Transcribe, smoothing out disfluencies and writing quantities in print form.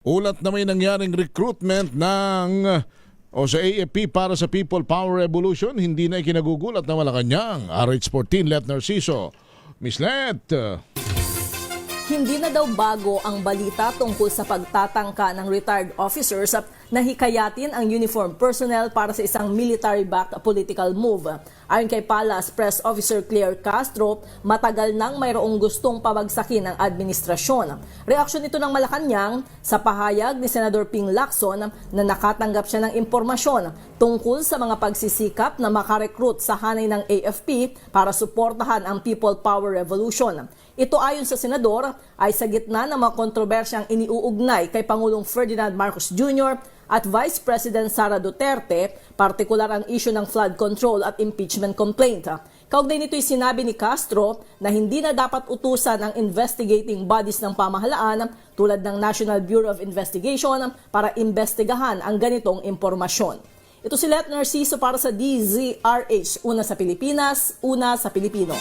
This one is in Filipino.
Ulat na may nangyaring recruitment sa AFP para sa People Power Revolution, hindi na ikinagugulat na Malacanang. RH14, Let Narciso. Miss Let. Hindi na daw bago ang balita tungkol sa pagtatangka ng retired officers na hikayatin ang uniform personnel para sa isang military-backed political move. Ayon kay Palace Press Officer Claire Castro, matagal nang mayroong gustong pabagsakin ang administrasyon. Reaksyon ito ng Malacanang sa pahayag ni Senador Ping Lacson na nakatanggap siya ng impormasyon tungkol sa mga pagsisikap na makarecruit sa hanay ng AFP para suportahan ang People Power Revolution. Ito ayon sa senador ay sa gitna ng mga kontrobersyang iniuugnay kay Pangulong Ferdinand Marcos Jr. at Vice President Sara Duterte, partikular ang issue ng flood control at impeachment complaint. Kaugnay nito'y sinabi ni Castro na hindi na dapat utusan ang investigating bodies ng pamahalaan tulad ng National Bureau of Investigation para imbestigahan ang ganitong impormasyon. Ito si Let Narciso para sa DZRH, una sa Pilipinas, una sa Pilipino.